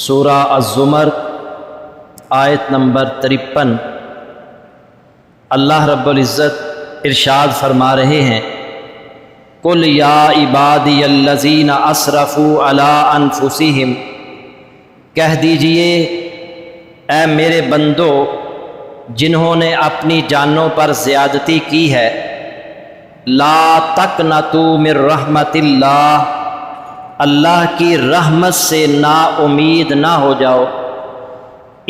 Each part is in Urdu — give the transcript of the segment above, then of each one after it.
سورہ الزمر آیت نمبر 53 اللہ رب العزت ارشاد فرما رہے ہیں، قُلْ يَا عِبَادِيَ الَّذِينَ أَسْرَفُوا عَلَىٰ أَنفُسِهِمْ، کہہ دیجئے اے میرے بندو جنہوں نے اپنی جانوں پر زیادتی کی ہے، لا تقنطوا من رحمت اللہ، اللہ کی رحمت سے نا امید نہ ہو جاؤ،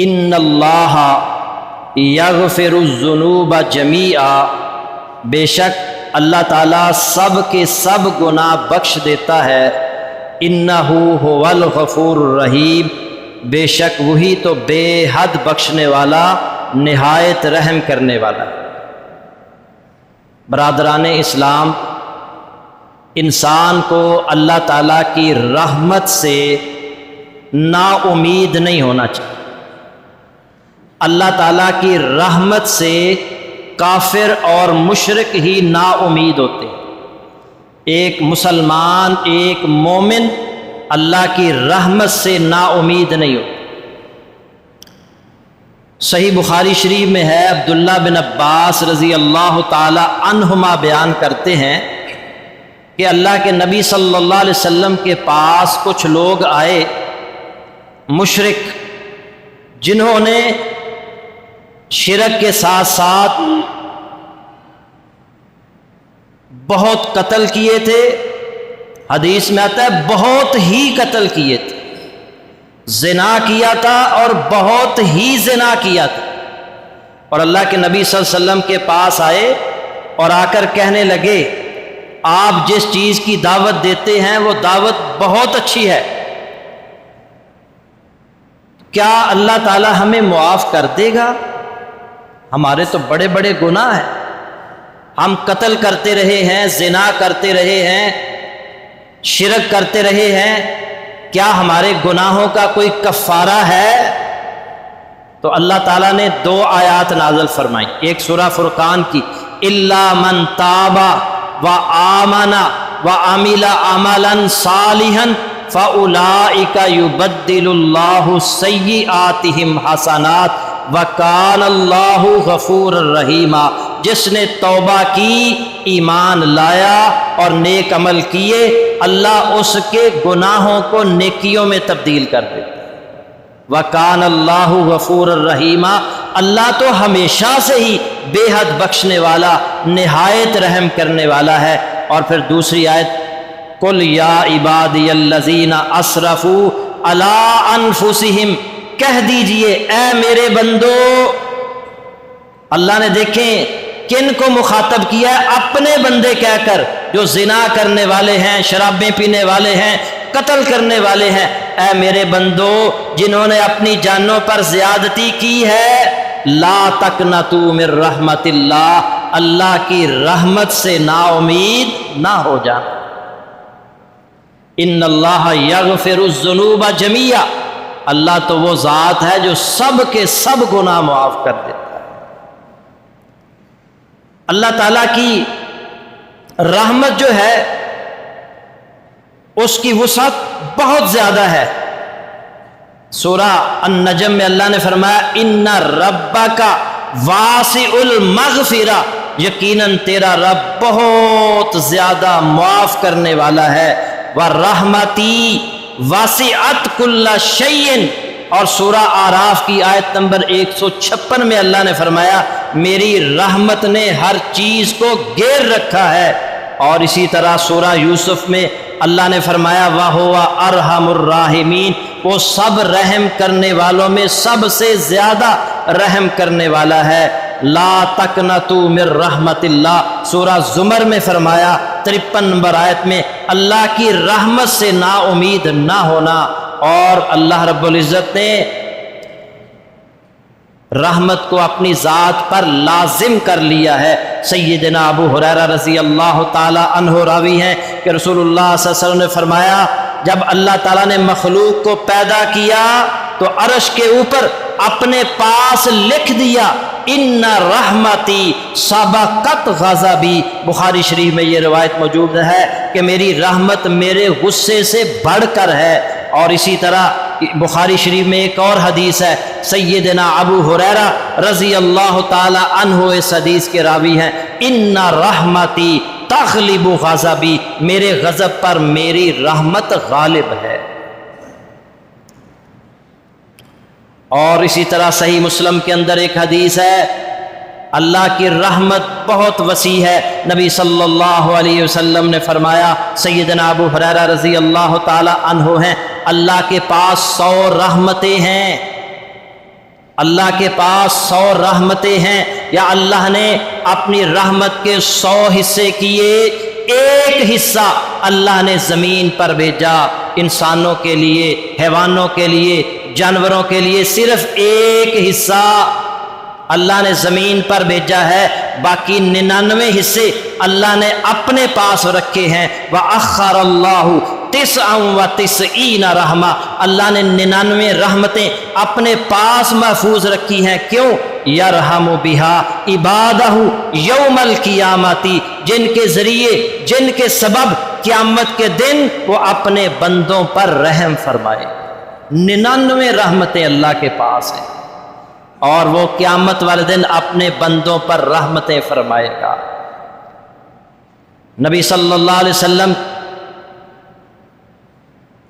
ان اللہ یغفر الذنوب جمیعا، بے شک اللہ تعالیٰ سب کے سب گناہ بخش دیتا ہے، انہ هو الغفور الرحیم، بے شک وہی تو بے حد بخشنے والا نہایت رحم کرنے والا۔ برادران اسلام، انسان کو اللہ تعالیٰ کی رحمت سے نا امید نہیں ہونا چاہیے۔ اللہ تعالیٰ کی رحمت سے کافر اور مشرک ہی نا امید ہوتے ہیں۔ ایک مسلمان، ایک مومن اللہ کی رحمت سے نا امید نہیں ہوتا۔ صحیح بخاری شریف میں ہے، عبداللہ بن عباس رضی اللہ تعالی عنہما بیان کرتے ہیں کہ اللہ کے نبی صلی اللہ علیہ وسلم کے پاس کچھ لوگ آئے، مشرک، جنہوں نے شرک کے ساتھ ساتھ بہت قتل کیے تھے، حدیث میں آتا ہے بہت ہی قتل کیے تھے، زنا کیا تھا اور بہت ہی زنا کیا تھا، اور اللہ کے نبی صلی اللہ علیہ وسلم کے پاس آئے اور آ کر کہنے لگے، آپ جس چیز کی دعوت دیتے ہیں وہ دعوت بہت اچھی ہے، کیا اللہ تعالی ہمیں معاف کر دے گا؟ ہمارے تو بڑے بڑے گناہ ہیں، ہم قتل کرتے رہے ہیں، زنا کرتے رہے ہیں، شرک کرتے رہے ہیں، کیا ہمارے گناہوں کا کوئی کفارہ ہے؟ تو اللہ تعالیٰ نے 2 آیات نازل فرمائی، ایک سورہ فرقان کی، اِلَّا مَن تَابَ وَآمَنَ وَعَمِلَ عَمَلًا صَالِحًا فَأُولَٰئِكَ يُبَدِّلُ اللَّهُ سَيِّئَاتِهِمْ حَسَنَاتٍ وَكَانَ اللَّهُ غَفُورًا رَحِيمًا، جس نے توبہ کی، ایمان لایا اور نیک عمل کیے، اللہ اس کے گناہوں کو نیکیوں میں تبدیل کر دیتا ہے۔ وَكَانَ اللَّهُ غَفُورًا رَحِيمًا، اللہ تو ہمیشہ سے ہی بے حد بخشنے والا، نہایت رحم کرنے والا ہے۔ اور پھر دوسری آیت، قُلْ يَا عِبَادِيَ الَّذِينَ أَسْرَفُوا عَلَىٰ أَنفُسِهِمْ، کہہ دیجئے اے میرے بندو، اللہ نے دیکھیں کن کو مخاطب کیا ہے، اپنے بندے کہہ کر، جو زنا کرنے والے ہیں، شرابیں پینے والے ہیں، قتل کرنے والے ہیں، اے میرے بندو جنہوں نے اپنی جانوں پر زیادتی کی ہے، لا تقنطوا من رحمت اللہ، اللہ کی رحمت سے نا امید نہ ہو جانا۔ ان اللہ یغفر الذنوب جمیعا، اللہ تو وہ ذات ہے جو سب کے سب گناہ معاف کر دیتا ہے۔ اللہ تعالیٰ کی رحمت جو ہے اس کی وسعت بہت زیادہ ہے۔ سورہ النجم میں اللہ نے فرمایا، ان ربک واسع المغفرہ، یقیناً تیرا رب بہت زیادہ معاف کرنے والا ہے، ورحمتی واسعت کل شیء، اور سورہ اعراف کی آیت نمبر 156 میں اللہ نے فرمایا، میری رحمت نے ہر چیز کو گھیر رکھا ہے۔ اور اسی طرح سورہ یوسف میں اللہ نے فرمایا، وَهُوَ أَرْحَمُ الرَّاحِمِينَ، وہ سب رحم کرنے والوں میں سب سے زیادہ رحم کرنے والا ہے۔ لا تقنطوا من رحمت اللہ، سورہ زمر میں فرمایا 53 نمبر آیت میں، اللہ کی رحمت سے نا امید نہ ہونا۔ اور اللہ رب العزت نے رحمت کو اپنی ذات پر لازم کر لیا ہے۔ سیدنا ابو ہریرہ رضی اللہ تعالی عنہ راوی ہیں کہ رسول اللہ صلی اللہ علیہ وسلم نے فرمایا، جب اللہ تعالیٰ نے مخلوق کو پیدا کیا تو عرش کے اوپر اپنے پاس لکھ دیا، ان رحمتی سبقت غضبی، بخاری شریف میں یہ روایت موجود ہے کہ میری رحمت میرے غصے سے بڑھ کر ہے۔ اور اسی طرح بخاری شریف میں ایک اور حدیث ہے، سیدنا ابو ہریرہ رضی اللہ تعالی عنہ اس حدیث کے راوی ہیں، ان رحمتی تغلب غضبی، میرے غضب پر میری رحمت غالب ہے۔ اور اسی طرح صحیح مسلم کے اندر ایک حدیث ہے، اللہ کی رحمت بہت وسیع ہے۔ نبی صلی اللہ علیہ وسلم نے فرمایا، سیدنا ابو ہریرہ رضی اللہ تعالی عنہ ہیں، اللہ کے پاس 100 رحمتیں ہیں، اللہ کے پاس 100 رحمتیں ہیں، یا اللہ نے اپنی رحمت کے 100 حصے کیے، ایک حصہ اللہ نے زمین پر بھیجا انسانوں کے لیے، حیوانوں کے لیے، جانوروں کے لیے، صرف ایک حصہ اللہ نے زمین پر بھیجا ہے، باقی 99 حصے اللہ نے اپنے پاس رکھے ہیں۔ وَأَخَّرَ اللَّهُ 99 رحمہ، اللہ نے 99 رحمتیں اپنے پاس محفوظ رکھی ہیں۔ کیوں؟ یرحم بہا عبادہ یوم القیامت، جن کے ذریعے، جن کے سبب قیامت کے دن وہ اپنے بندوں پر رحم فرمائے۔ 99 رحمتیں اللہ کے پاس ہیں، اور وہ قیامت والے دن اپنے بندوں پر رحمتیں فرمائے گا۔ نبی صلی اللہ علیہ وسلم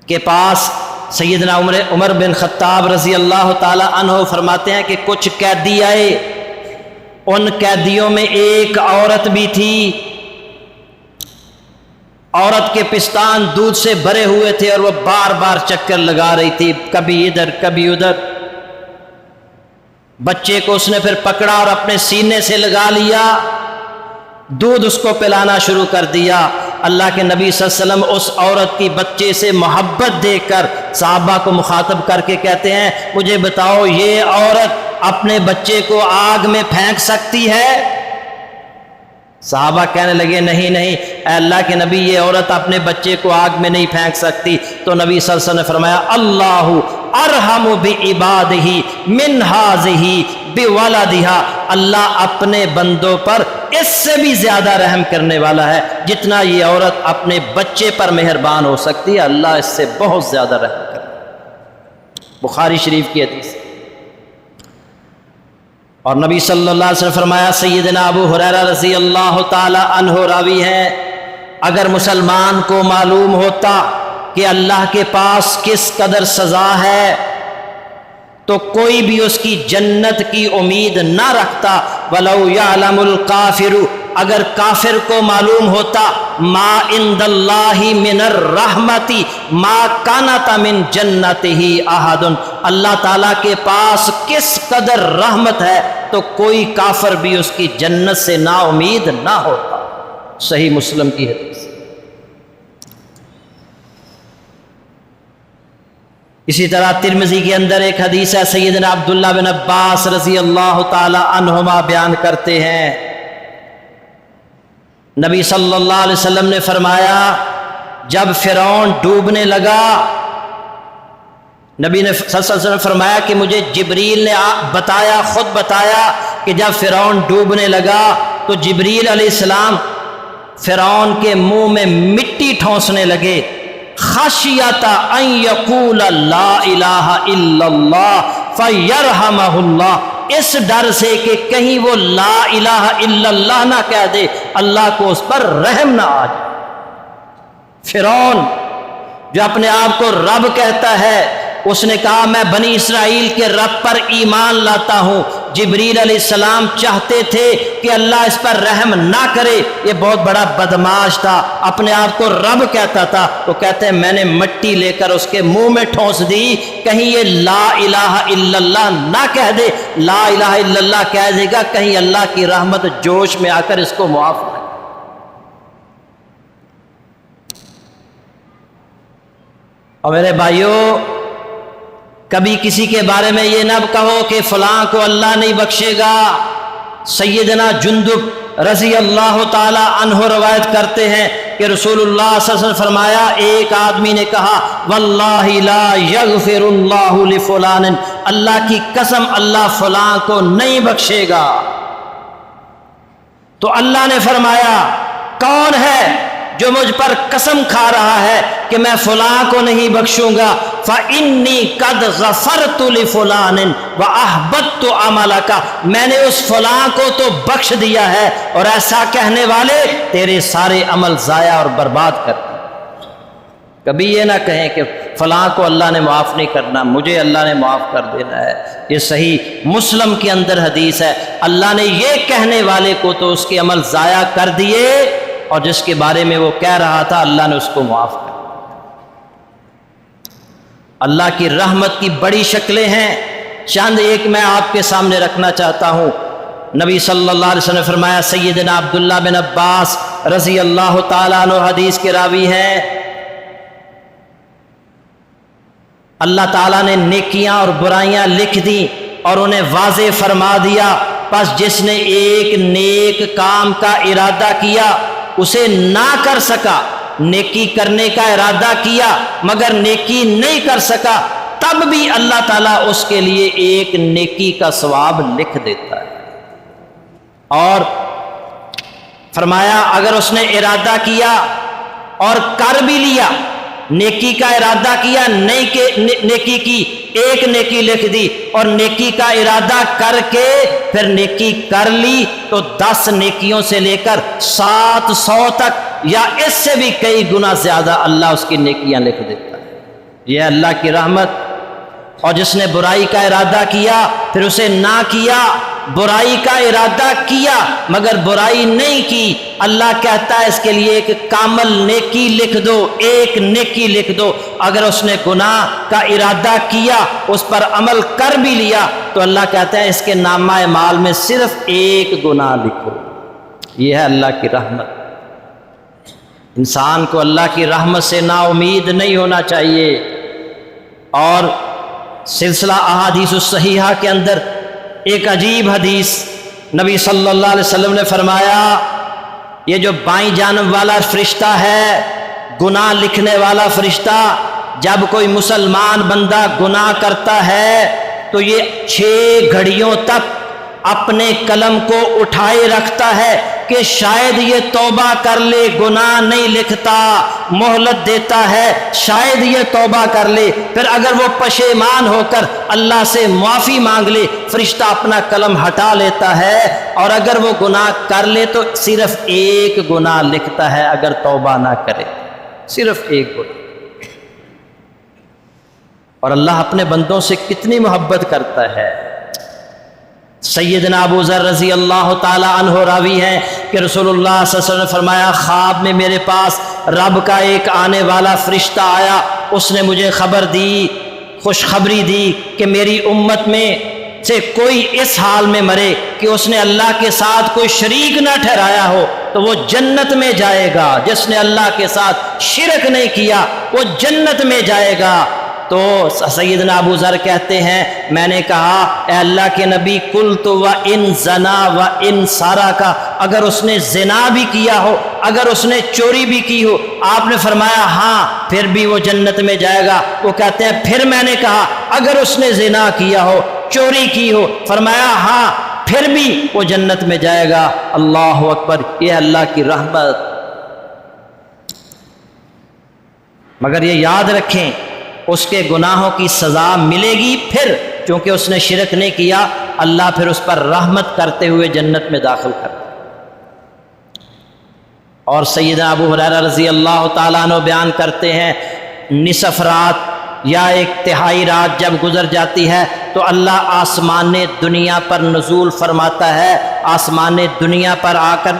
کے پاس سیدنا عمر بن خطاب رضی اللہ تعالی عنہ فرماتے ہیں کہ کچھ قیدی آئے، ان قیدیوں میں ایک عورت بھی تھی، عورت کے پستان دودھ سے بھرے ہوئے تھے اور وہ بار بار چکر لگا رہی تھی، کبھی ادھر کبھی ادھر۔ بچے کو اس نے پھر پکڑا اور اپنے سینے سے لگا لیا، دودھ اس کو پلانا شروع کر دیا۔ اللہ کے نبی صلی اللہ علیہ وسلم اس عورت کی بچے سے محبت دیکھ کر صحابہ کو مخاطب کر کے کہتے ہیں، مجھے بتاؤ یہ عورت اپنے بچے کو آگ میں پھینک سکتی ہے؟ صحابہ کہنے لگے نہیں نہیں اے اللہ کے نبی، یہ عورت اپنے بچے کو آگ میں نہیں پھینک سکتی۔ تو نبی صلی اللہ علیہ وسلم نے فرمایا، اللہ ارحم بعبادہ من ہذہ بولدہا، اللہ اپنے بندوں پر اس سے بھی زیادہ رحم کرنے والا ہے، جتنا یہ عورت اپنے بچے پر مہربان ہو سکتی ہے، اللہ اس سے بہت زیادہ رحم کرے۔ بخاری شریف کی حدیث۔ اور نبی صلی اللہ علیہ وسلم فرمایا، سیدنا ابو ہریرہ رضی اللہ تعالی عنہ راوی ہیں، اگر مسلمان کو معلوم ہوتا کہ اللہ کے پاس کس قدر سزا ہے تو کوئی بھی اس کی جنت کی امید نہ رکھتا۔ وَلَوْ يَعْلَمُ الْكَافِرُ، اگر کافر کو معلوم ہوتا، مَا عِنْدَ اللَّهِ مِنَ الرَّحْمَةِ مَا كَانَتَ مِنْ جَنَّتِهِ أَحَدٌ، اللہ تعالیٰ کے پاس کس قدر رحمت ہے تو کوئی کافر بھی اس کی جنت سے نا امید نہ ہوتا۔ صحیح مسلم کی حدیث۔ اسی طرح ترمذی کے اندر ایک حدیث ہے، سیدنا عبداللہ بن عباس رضی اللہ تعالی عنہما بیان کرتے ہیں، نبی صلی اللہ علیہ وسلم نے فرمایا، جب فرعون ڈوبنے لگا، نبی نے صلی اللہ علیہ وسلم فرمایا کہ مجھے جبریل نے بتایا، خود بتایا کہ جب فرعون ڈوبنے لگا تو جبریل علیہ السلام فرعون کے منہ میں مٹی ٹھونسنے لگے، خشیۃ ان یقول لا الہ الا اللہ فیرحمہ اللہ، اس ڈر سے کہ کہیں وہ لا الہ الا اللہ نہ کہہ دے، اللہ کو اس پر رحم نہ آ جائے۔ فرعون جو اپنے آپ کو رب کہتا ہے، اس نے کہا میں بنی اسرائیل کے رب پر ایمان لاتا ہوں۔ جبریل علیہ السلام چاہتے تھے کہ اللہ اس پر رحم نہ کرے، یہ بہت بڑا بدمعاش تھا، اپنے آپ کو رب کہتا تھا، تو کہتے ہیں میں نے مٹی لے کر اس کے منہ میں ٹھونس دی، کہیں یہ لا الہ الا اللہ نہ کہہ دے، لا الہ الا اللہ کہہ دے گا، کہیں اللہ کی رحمت جوش میں آ کر اس کو معاف کرے۔ اور میرے بھائیوں، کبھی کسی کے بارے میں یہ نہ کہو کہ فلاں کو اللہ نہیں بخشے گا۔ سیدنا جندب رضی اللہ تعالی عنہ روایت کرتے ہیں کہ رسول اللہ صلی اللہ علیہ وسلم فرمایا، ایک آدمی نے کہا واللہ لا یغفر اللہ لفلان، اللہ کی قسم اللہ فلاں کو نہیں بخشے گا۔ تو اللہ نے فرمایا کون ہے؟ جو مجھ پر قسم کھا رہا ہے کہ میں فلاں کو نہیں بخشوں گا، فَإِنِّي قَدْ غَفَرْتُ لِفُلَانٍ وَأَحْبَطْتُ عَمَلَكَ، میں نے اس فلاں کو تو بخش دیا ہے، اور ایسا کہنے والے تیرے سارے عمل ضائع اور برباد کر دیں۔ کبھی یہ نہ کہیں کہ فلاں کو اللہ نے معاف نہیں کرنا، مجھے اللہ نے معاف کر دینا ہے۔ یہ صحیح مسلم کے اندر حدیث ہے، اللہ نے یہ کہنے والے کو تو اس کے عمل ضائع کر دیے، اور جس کے بارے میں وہ کہہ رہا تھا اللہ نے اس کو معاف کر دیا۔ اللہ کی رحمت کی بڑی شکلیں ہیں، چند ایک میں آپ کے سامنے رکھنا چاہتا ہوں۔ نبی صلی اللہ علیہ وسلم نے فرمایا، سیدنا عبداللہ بن عباس رضی اللہ تعالیٰ عنہ حدیث کے راوی ہیں، اللہ تعالیٰ نے نیکیاں اور برائیاں لکھ دیں اور انہیں واضح فرما دیا، پس جس نے ایک نیک کام کا ارادہ کیا اسے نہ کر سکا، نیکی کرنے کا ارادہ کیا مگر نیکی نہیں کر سکا، تب بھی اللہ تعالیٰ اس کے لیے ایک نیکی کا ثواب لکھ دیتا ہے۔ اور فرمایا اگر اس نے ارادہ کیا اور کر بھی لیا، نیکی کا ارادہ کیا، نیکی کی ایک نیکی لکھ دی، اور نیکی کا ارادہ کر کے پھر نیکی کر لی تو 10 نیکیوں سے لے کر 700 تک یا اس سے بھی کئی گنا زیادہ اللہ اس کی نیکیاں لکھ دیتا ہے۔ یہ اللہ کی رحمت۔ اور جس نے برائی کا ارادہ کیا پھر اسے نہ کیا، برائی کا ارادہ کیا مگر برائی نہیں کی، اللہ کہتا ہے اس کے لیے ایک کامل نیکی لکھ دو، ایک نیکی لکھ دو۔ اگر اس نے گناہ کا ارادہ کیا، اس پر عمل کر بھی لیا، تو اللہ کہتا ہے اس کے نامہ اعمال میں صرف ایک گناہ لکھو۔ یہ ہے اللہ کی رحمت۔ انسان کو اللہ کی رحمت سے نا امید نہیں ہونا چاہیے۔ اور سلسلہ احادیث الصحیحہ کے اندر ایک عجیب حدیث، نبی صلی اللہ علیہ وسلم نے فرمایا، یہ جو بائیں جانب والا فرشتہ ہے، گناہ لکھنے والا فرشتہ، جب کوئی مسلمان بندہ گناہ کرتا ہے تو یہ 6 گھڑیوں تک اپنے قلم کو اٹھائے رکھتا ہے کہ شاید یہ توبہ کر لے، گناہ نہیں لکھتا، مہلت دیتا ہے، شاید یہ توبہ کر لے، پھر اگر وہ پشیمان ہو کر اللہ سے معافی مانگ لے، فرشتہ اپنا قلم ہٹا لیتا ہے، اور اگر وہ گناہ کر لے تو صرف ایک گناہ لکھتا ہے، اگر توبہ نہ کرے صرف ایک گناہ۔ اور اللہ اپنے بندوں سے کتنی محبت کرتا ہے۔ سیدنا ابو ذر رضی اللہ تعالی عنہ راوی ہیں کہ رسول اللہ صلی اللہ علیہ وسلم نے فرمایا، خواب میں میرے پاس رب کا ایک آنے والا فرشتہ آیا، اس نے مجھے خبر دی، خوشخبری دی کہ میری امت میں سے کوئی اس حال میں مرے کہ اس نے اللہ کے ساتھ کوئی شریک نہ ٹھہرایا ہو تو وہ جنت میں جائے گا، جس نے اللہ کے ساتھ شرک نہیں کیا وہ جنت میں جائے گا۔ تو سیدنا ابو ذر کہتے ہیں، میں نے کہا اے اللہ کے نبی، قلت وَإِن زَنَا وَإِن سَرَقَ، اگر اس نے زنا بھی کیا ہو، اگر اس نے چوری بھی کی ہو، آپ نے فرمایا ہاں پھر بھی وہ جنت میں جائے گا۔ وہ کہتے ہیں پھر میں نے کہا اگر اس نے زنا کیا ہو، چوری کی ہو، فرمایا ہاں پھر بھی وہ جنت میں جائے گا۔ اللہ اکبر، یہ اللہ کی رحمت۔ مگر یہ یاد رکھیں اس کے گناہوں کی سزا ملے گی، پھر چونکہ اس نے شرک نہیں کیا، اللہ پھر اس پر رحمت کرتے ہوئے جنت میں داخل کرتا۔ اور سیدنا ابو ہریرہ رضی اللہ تعالیٰ عنہ بیان کرتے ہیں، نصف رات یا 1/3 رات جب گزر جاتی ہے تو اللہ آسمان دنیا پر نزول فرماتا ہے، آسمان دنیا پر آ کر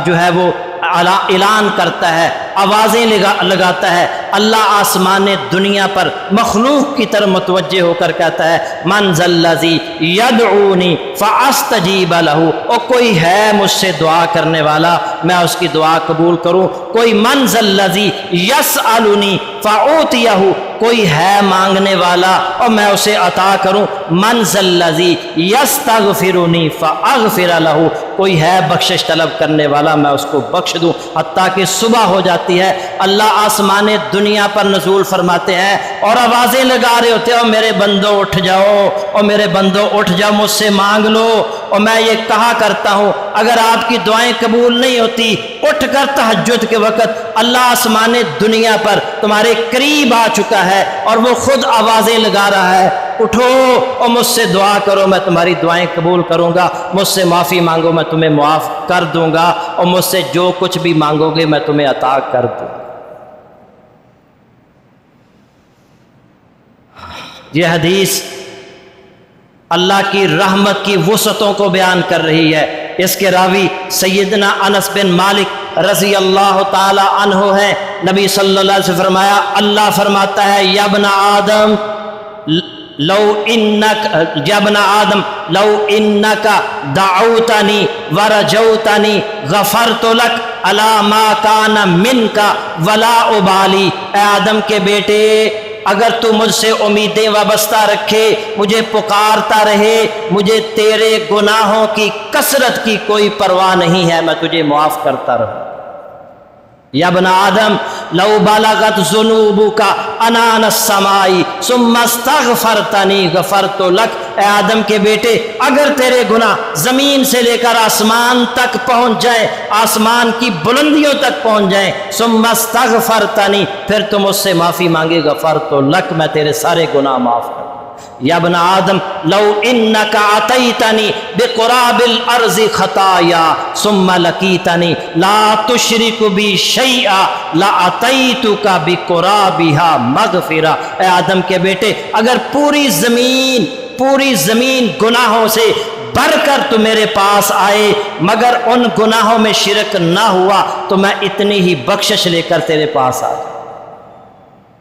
جو ہے وہ اعلان کرتا ہے، آوازیں لگاتا ہے۔ اللہ آسمان دنیا پر مخلوق کی طرف متوجہ ہو کر کہتا ہے، من ذا الذی یدعونی فاستجیب لہ، اور کوئی ہے مجھ سے دعا کرنے والا میں اس کی دعا قبول کروں۔ کوئی من ذا الذی یسألنی فاعطیہ، کوئی ہے مانگنے والا اور میں اسے عطا کروں۔ من ذا الذی یستغفرنی فاغفر لہ، کوئی ہے بخشش طلب کرنے والا میں اس کو بخش دوں۔ حتیٰ کہ صبح ہو جاتی ہے، اللہ آسمان دنیا پر نزول فرماتے ہیں اور آوازیں لگا رہے ہوتے ہیں، اور میرے بندوں اٹھ جاؤ، اور میرے بندوں اٹھ جاؤ، مجھ سے مانگ لو۔ اور میں یہ کہا کرتا ہوں اگر آپ کی دعائیں قبول نہیں ہوتی، اٹھ کر تہجد کے وقت اللہ آسمان دنیا پر تمہارے قریب آ چکا ہے اور وہ خود آوازیں لگا رہا ہے، اٹھو اور مجھ سے دعا کرو، میں تمہاری دعائیں قبول کروں گا، مجھ سے معافی مانگو، میں تمہیں معاف کر دوں گا، اور مجھ سے جو کچھ بھی مانگو گے میں تمہیں عطا کر دوں گا۔ یہ حدیث اللہ کی رحمت کی وسعتوں کو بیان کر رہی ہے۔ اس کے راوی سیدنا انس بن مالک رضی اللہ تعالی عنہ ہے۔ نبی صلی اللہ علیہ وسلم فرمایا، اللہ فرماتا ہے یا ابن آدم لو انک دعوتنی ورجوتنی غفرت لک علی ما کان منک ولا ابالی۔ اے آدم کے بیٹے، اگر تو مجھ سے امیدیں وابستہ رکھے، مجھے پکارتا رہے، مجھے تیرے گناہوں کی کثرت کی کوئی پرواہ نہیں ہے، میں تجھے معاف کرتا رہوں۔ یا ابن آدم لو بلغت ذنوبک عنان السماء ثم استغفرتنی غفرت لک۔ اے آدم کے بیٹے، اگر تیرے گناہ زمین سے لے کر آسمان تک پہنچ جائیں، آسمان کی بلندیوں تک پہنچ جائیں، ثم استغفرتنی، پھر تم اس سے معافی مانگے، غفرت لک، میں تیرے سارے گناہ معاف کر دوں۔ یا ابن آدم لو انک اتیتنی بقراب الارض خطایا ثم لقیتنی لا تشرک بی شیئا لاتیتک بقرابها مغفرہ۔ اے آدم کے بیٹے، اگر پوری زمین گناہوں سے بھر کر تو میرے پاس آئے مگر ان گناہوں میں شرک نہ ہوا تو میں اتنی ہی بخشش لے کر تیرے پاس آ جاؤں۔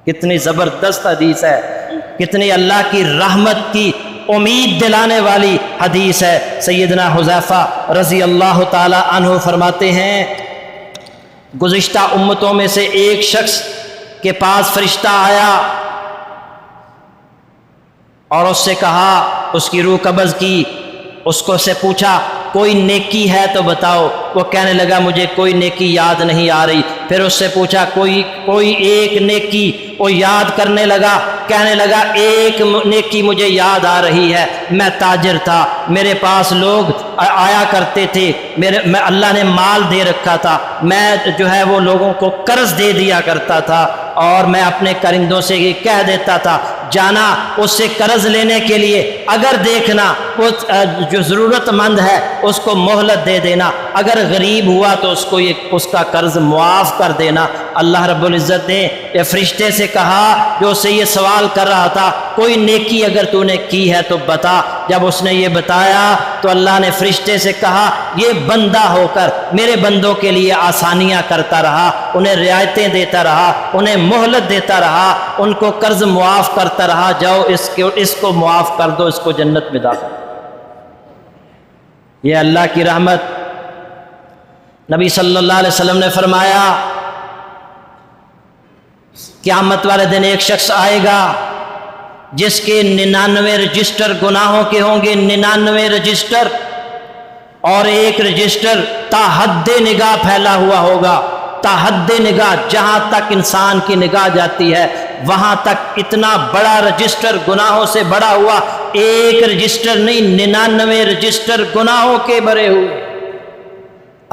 کتنی زبردست حدیث ہے، کتنی اللہ کی رحمت کی امید دلانے والی حدیث ہے۔ سیدنا حذیفہ رضی اللہ تعالی عنہ فرماتے ہیں، گزشتہ امتوں میں سے ایک شخص کے پاس فرشتہ آیا اور اس سے کہا، اس کی روح قبض کی، اس کو سے پوچھا کوئی نیکی ہے تو بتاؤ۔ وہ کہنے لگا مجھے کوئی نیکی یاد نہیں آ رہی۔ پھر اس سے پوچھا کوئی ایک نیکی، وہ یاد کرنے لگا، کہنے لگا ایک نیکی مجھے یاد آ رہی ہے، میں تاجر تھا، میرے پاس لوگ آیا کرتے تھے، میں اللہ نے مال دے رکھا تھا، میں جو ہے وہ لوگوں کو قرض دے دیا کرتا تھا، اور میں اپنے کرندوں سے یہ کہہ دیتا تھا جانا اس سے قرض لینے کے لیے، اگر دیکھنا وہ جو ضرورت مند ہے اس کو مہلت دے دینا، اگر غریب ہوا تو اس کا قرض معاف کر دینا۔ اللہ رب العزت نے یہ فرشتے سے کہا جو اس سے یہ سوال کر رہا تھا، کوئی نیکی اگر تو نے کی ہے تو بتا۔ جب اس نے یہ بتایا تو اللہ نے فرشتے سے کہا یہ بندہ ہو کر میرے بندوں کے لیے آسانیاں کرتا رہا، انہیں رعایتیں دیتا رہا، انہیں مہلت دیتا رہا، ان کو قرض معاف کرتا رہا، جاؤ اس کو معاف کر دو، اس کو جنت میں داخل۔ یہ اللہ کی رحمت۔ نبی صلی اللہ علیہ وسلم نے فرمایا قیامت والے دن ایک شخص آئے گا جس کے 99 رجسٹر گناہوں کے ہوں گے، 99 رجسٹر، اور ایک رجسٹر تا حد نگاہ پھیلا ہوا ہوگا، تا حد نگاہ، جہاں تک انسان کی نگاہ جاتی ہے وہاں تک اتنا بڑا رجسٹر گناہوں سے بڑا ہوا، ایک رجسٹر نہیں 99 رجسٹر گناہوں کے بھرے ہوئے۔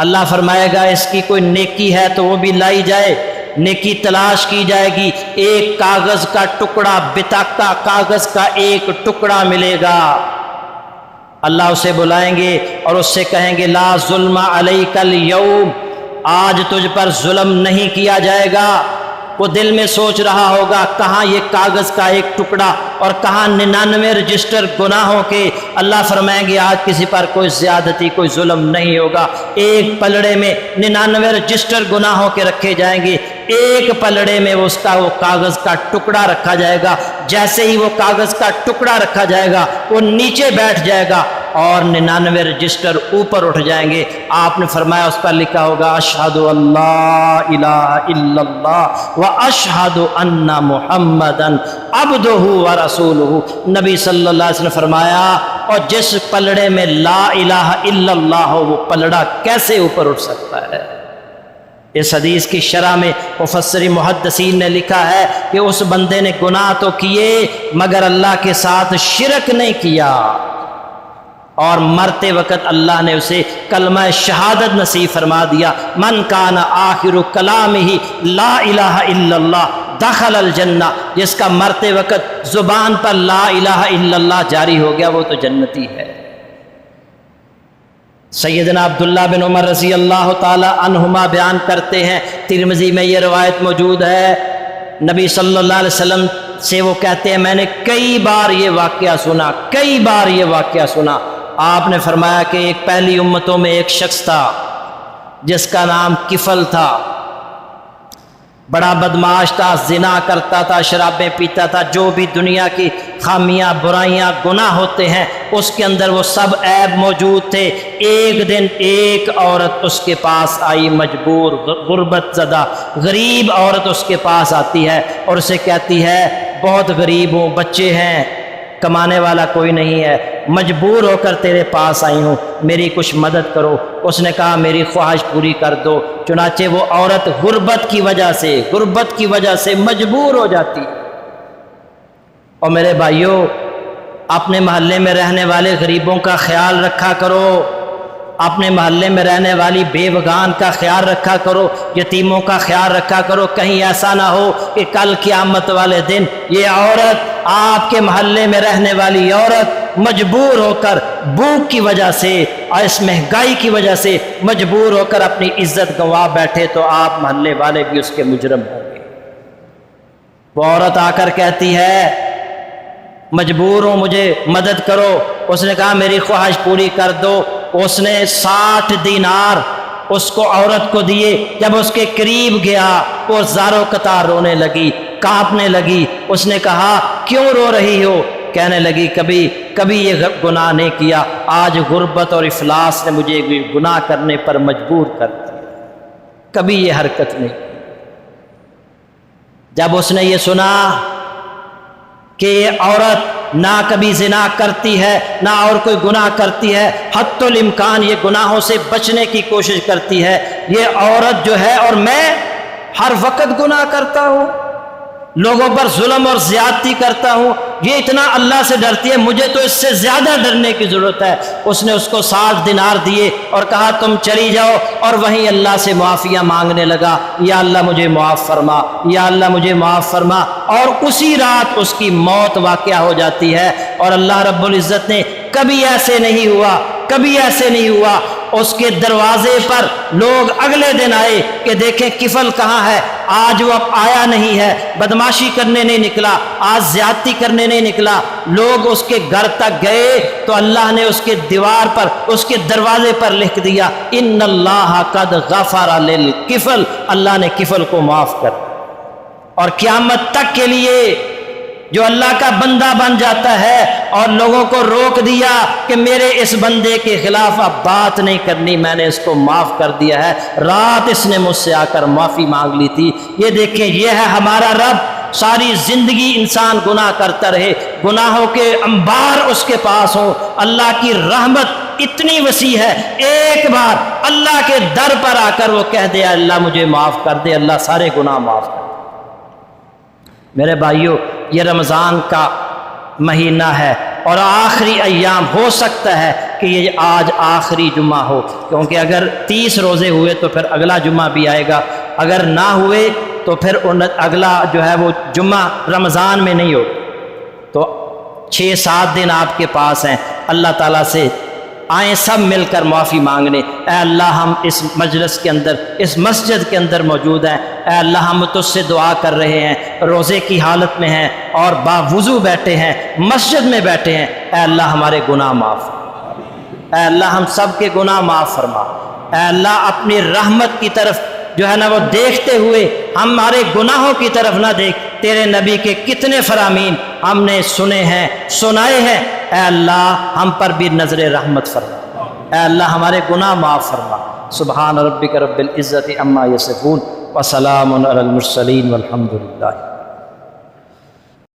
اللہ فرمائے گا اس کی کوئی نیکی ہے تو وہ بھی لائی جائے، نیکی تلاش کی جائے گی، ایک کاغذ کا ٹکڑا، بطاقہ کاغذ کا ایک ٹکڑا ملے گا۔ اللہ اسے بلائیں گے اور اس سے کہیں گے لا ظلم علیک اليوم، آج تجھ پر ظلم نہیں کیا جائے گا۔ وہ دل میں سوچ رہا ہوگا کہاں یہ کاغذ کا ایک ٹکڑا اور کہاں 99 رجسٹر گناہوں کے۔ اللہ فرمائیں گے آج کسی پر کوئی زیادتی، کوئی ظلم نہیں ہوگا۔ ایک پلڑے میں 99 رجسٹر گناہوں کے رکھے جائیں گے، ایک پلڑے میں وہ کاغذ کا ٹکڑا رکھا جائے گا۔ جیسے ہی وہ کاغذ کا ٹکڑا رکھا جائے گا وہ نیچے بیٹھ جائے گا اور 99 رجسٹر اوپر اٹھ جائیں گے۔ آپ نے فرمایا اس پر لکھا ہوگا اشہد اللہ الہ الا اللہ و اشہد ان محمدن عبدہ و رسولہ۔ نبی صلی اللہ علیہ وسلم فرمایا اور جس پلڑے میں لا الہ الا اللہ ہو وہ پلڑا کیسے اوپر اٹھ سکتا ہے؟ اس حدیث کی شرح میں مفسرین محدثین نے لکھا ہے کہ اس بندے نے گناہ تو کیے مگر اللہ کے ساتھ شرک نہیں کیا، اور مرتے وقت اللہ نے اسے کلمہ شہادت نصیب فرما دیا، من کان آخر کلامہ لا الہ الا اللہ دخل الجنہ، جس کا مرتے وقت زبان پر لا الہ الا اللہ جاری ہو گیا وہ تو جنتی ہے۔ سیدنا عبداللہ بن عمر رضی اللہ تعالی عنہما بیان کرتے ہیں، ترمذی میں یہ روایت موجود ہے، نبی صلی اللہ علیہ وسلم سے وہ کہتے ہیں میں نے کئی بار یہ واقعہ سنا، آپ نے فرمایا کہ ایک پہلی امتوں میں ایک شخص تھا جس کا نام کفل تھا، بڑا بدماش تھا، زنا کرتا تھا، شرابیں پیتا تھا، جو بھی دنیا کی خامیاں برائیاں گناہ ہوتے ہیں اس کے اندر وہ سب عیب موجود تھے۔ ایک دن ایک عورت اس کے پاس آئی، مجبور، غربت زدہ غریب عورت اس کے پاس آتی ہے اور اسے کہتی ہے بہت غریب ہوں، بچے ہیں، کمانے والا کوئی نہیں ہے، مجبور ہو کر تیرے پاس آئی ہوں، میری کچھ مدد کرو۔ اس نے کہا میری خواہش پوری کر دو۔ چنانچہ وہ عورت غربت کی وجہ سے مجبور ہو جاتی۔ اور میرے بھائیوں، اپنے محلے میں رہنے والے غریبوں کا خیال رکھا کرو، اپنے محلے میں رہنے والی بیوگان کا خیال رکھا کرو، یتیموں کا خیال رکھا کرو، کہیں ایسا نہ ہو کہ کل قیامت والے دن یہ عورت، آپ کے محلے میں رہنے والی عورت مجبور ہو کر بھوک کی وجہ سے اور اس مہنگائی کی وجہ سے مجبور ہو کر اپنی عزت گنوا بیٹھے تو آپ محلے والے بھی اس کے مجرم ہوں گے۔ وہ عورت آ کر کہتی ہے مجبور ہوں، مجھے مدد کرو۔ اس نے کہا میری خواہش پوری کر دو۔ اس نے 60 دینار اس کو عورت کو دیے۔ جب اس کے قریب گیا وہ زاروں قطار رونے لگی، کانپنے لگی۔ اس نے کہا کیوں رو رہی ہو؟ کہنے لگی کبھی یہ گناہ نہیں کیا، آج غربت اور افلاس نے مجھے گناہ کرنے پر مجبور کر دیا، کبھی یہ حرکت نہیں کی۔ جب اس نے یہ سنا کہ یہ عورت نہ کبھی زنا کرتی ہے نہ اور کوئی گناہ کرتی ہے، حتی الامکان یہ گناہوں سے بچنے کی کوشش کرتی ہے، یہ عورت جو ہے اور میں ہر وقت گناہ کرتا ہوں، لوگوں پر ظلم اور زیادتی کرتا ہوں، یہ اتنا اللہ سے ڈرتی ہے، مجھے تو اس سے زیادہ ڈرنے کی ضرورت ہے۔ اس نے اس کو 60 دینار دیے اور کہا تم چلی جاؤ، اور وہیں اللہ سے معافیاں مانگنے لگا، یا اللہ مجھے معاف فرما، یا اللہ مجھے معاف فرما۔ اور اسی رات اس کی موت واقع ہو جاتی ہے، اور اللہ رب العزت نے کبھی ایسے نہیں ہوا اس کے دروازے پر لوگ اگلے دن آئے کہ دیکھیں کفل کہاں ہے، آج وہ اب آیا نہیں ہے، بدماشی کرنے نہیں نکلا، آج زیادتی کرنے نہیں نکلا۔ لوگ اس کے گھر تک گئے تو اللہ نے اس کے دیوار پر، اس کے دروازے پر لکھ دیا ان اللہ قد غفر للکفل، اللہ نے کفل کو معاف کر۔ اور قیامت تک کے لیے جو اللہ کا بندہ بن جاتا ہے اور لوگوں کو روک دیا کہ میرے اس بندے کے خلاف اب بات نہیں کرنی، میں نے اس کو معاف کر دیا ہے، رات اس نے مجھ سے آ کر معافی مانگ لی تھی۔ یہ دیکھیں یہ ہے ہمارا رب، ساری زندگی انسان گناہ کرتا رہے، گناہوں کے انبار اس کے پاس ہوں، اللہ کی رحمت اتنی وسیع ہے، ایک بار اللہ کے در پر آ کر وہ کہہ دے اللہ مجھے معاف کر دے، اللہ سارے گناہ معاف کر دے۔ میرے بھائیوں، یہ رمضان کا مہینہ ہے اور آخری ایام، ہو سکتا ہے کہ یہ آج آخری جمعہ ہو، کیونکہ اگر 30 روزے ہوئے تو پھر اگلا جمعہ بھی آئے گا، اگر نہ ہوئے تو پھر اگلا جو ہے وہ جمعہ رمضان میں نہیں ہو، تو 6-7 دن آپ کے پاس ہیں، اللہ تعالیٰ سے آئیں سب مل کر معافی مانگنے۔ اے اللہ ہم اس مجلس کے اندر، اس مسجد کے اندر موجود ہیں، اے اللہ ہم تجھ سے دعا کر رہے ہیں، روزے کی حالت میں ہیں اور باوضو بیٹھے ہیں، مسجد میں بیٹھے ہیں، اے اللہ ہمارے گناہ معاف، اے اللہ ہم سب کے گناہ معاف فرما، اے اللہ اپنی رحمت کی طرف جو ہے نا وہ دیکھتے ہوئے ہمارے گناہوں کی طرف نہ دیکھ، تیرے نبی کے کتنے فرامین ہم نے سنے ہیں، سنائے ہیں، اے اللہ ہم پر بھی نظر رحمت فرما، اے اللہ ہمارے گناہ معاف فرما۔ سبحان ربک رب العزت عما یصفون وسلام علی المرسلین والحمد للہ۔